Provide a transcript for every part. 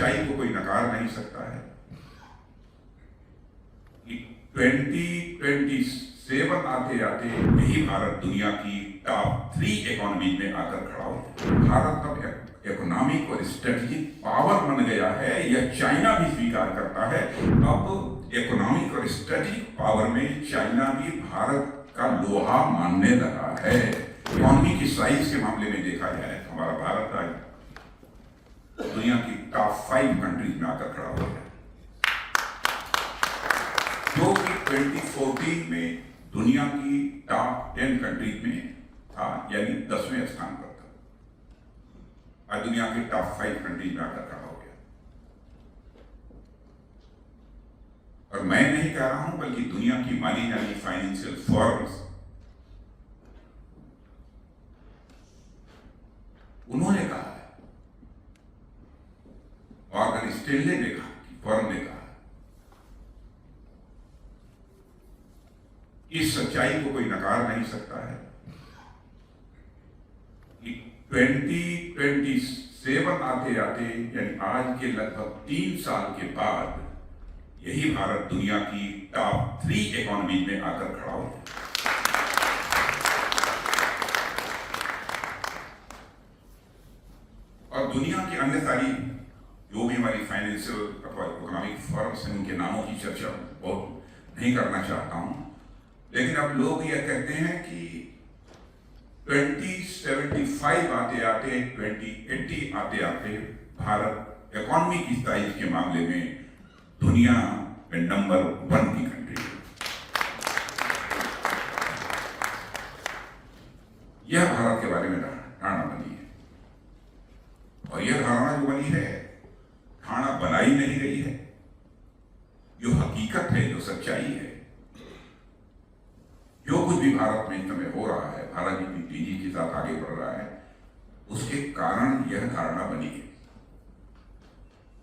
सच्चाई को कोई नकार नहीं सकता है कि 2027 आते आते यही भारत दुनिया की टॉप 3 इकोनॉमी में आकर खड़ा हो। भारत अब इकोनॉमिक और स्ट्रेटेजिक पावर बन गया है, यह चाइना भी स्वीकार करता है। अब इकोनॉमिक और स्ट्रेटेजिक पावर में चाइना भी भारत का लोहा मानने लगा है। इकोनॉमी की साइज के मामले में देखा जाए तो हमारा भारत आज दुनिया की टॉप 5 कंट्रीज में आकर खड़ा हो गया, जो कि 2014 में दुनिया की टॉप 10 कंट्रीज में था, यानी 10वें स्थान पर था। आज दुनिया के टॉप 5 कंट्रीज में आकर खड़ा हो गया। और मैं नहीं कह रहा हूं, बल्कि दुनिया की मानी जानी फाइनेंशियल फर्म्स उन्होंने कहा है, मॉर्गन स्टैनले ने कहा, फर्म ने कहा इस सच्चाई को कोई नकार नहीं सकता है कि 2027 आते आते, यानी आज के लगभग 3 साल के बाद, यही भारत दुनिया की टॉप 3 इकोनॉमी में आकर खड़ा हो। और दुनिया की अन्य सारी जो भी हमारी फाइनेंशियल अथवा इकोनॉमिक फर्म्स हैं, उनके नामों की चर्चा बहुत नहीं करना चाहता हूं, लेकिन अब लोग यह कहते हैं कि 2075 आते आते, 2080 आते आते भारत इकोनॉमी की साइज के मामले में दुनिया में नंबर 1 की कंट्री है। यह भारत के बारे में धारणा बनी है, और यह धारणा जो बनी है, धारणा बनाई नहीं गई है, जो हकीकत है, जो सच्चाई है। जो कुछ भी भारत में इस समय हो रहा है, भारत जितनी तेजी के साथ आगे बढ़ रहा है, उसके कारण यह धारणा बनी है।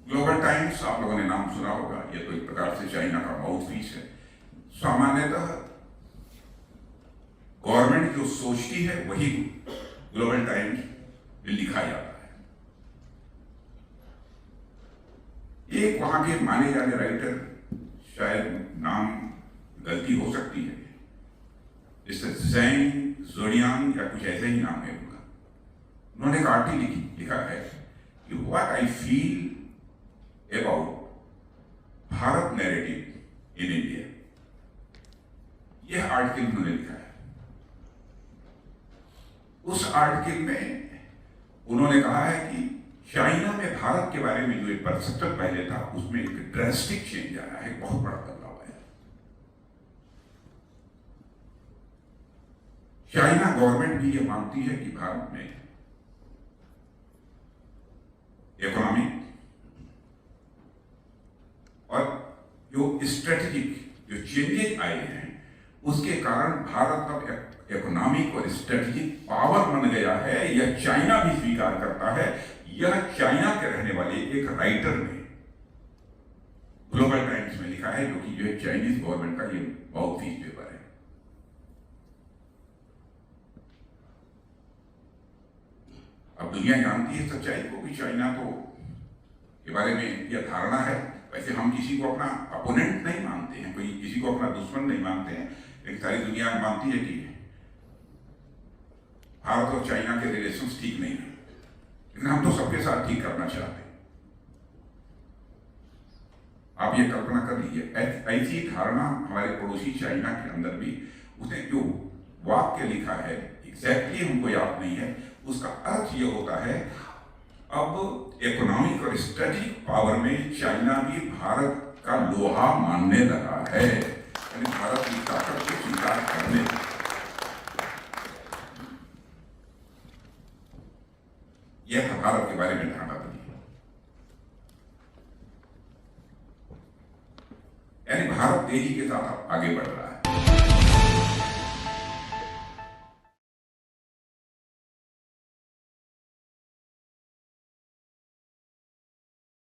ग्लोबल टाइम्स, आप लोगों ने नाम सुना होगा, यह तो एक प्रकार से चाइना का माउथपीस है। सामान्यतः गवर्नमेंट जो सोचती है वही ग्लोबल टाइम्स में लिखा जाता है। एक वहां के माने जाने राइटर, शायद नाम गलती हो सकती है, जैसे ज़ैंग ज़ोडियांग या कुछ ऐसे ही नाम है उनका, उन्होंने एक आर्टिकल लिखा है कि what I feel about Bharat narrative in India. यह आर्टिकल उन्होंने लिखा है। उस आर्टिकल में उन्होंने कहा है कि चाइना में भारत के बारे में जो एक परसेप्शन पहले था, उसमें एक ड्रास्टिक चेंज आया है, बहुत बड़ा बदलाव आया है। चाइना गवर्नमेंट भी यह मानती है कि भारत में इकोनॉमिक और जो स्ट्रेटेजिक जो चेंजेस आए हैं, उसके कारण भारत अब इकोनॉमिक और स्ट्रेटेजिक पावर बन गया है। यह चाइना भी स्वीकार करता है। यह चाइना के रहने वाले एक राइटर ने ग्लोबल टाइम्स में लिखा है, जो कि जो है चाइनीज गवर्नमेंट का ये माउथपीस पेपर है। अब दुनिया जानती है सच्चाई को कि चाइना तो के बारे में यह धारणा है। वैसे हम किसी को अपना अपोनेंट नहीं मानते हैं, कोई किसी को अपना दुश्मन नहीं मानते हैं, लेकिन सारी दुनिया मानती है कि भारत और चाइना के रिलेशंस ठीक नहीं है, लेकिन हम तो सबके साथ ठीक करना चाहते हैं। आप ये कल्पना कर लीजिए, ऐसी धारणा हमारे पड़ोसी चाइना के अंदर भी, उसने जो वाक्य लिखा है एग्जैक्टली हमको याद नहीं है, उसका अर्थ ये होता है अब इकोनॉमिक और स्ट्रेटेजिक पावर में चाइना भी भारत का लोहा मानने लगा है, यानी भारत की ताकत को स्वीकार करने। यह भारत के बारे में धारणा बनी है, यानी भारत तेजी के साथ आगे बढ़ रहा है।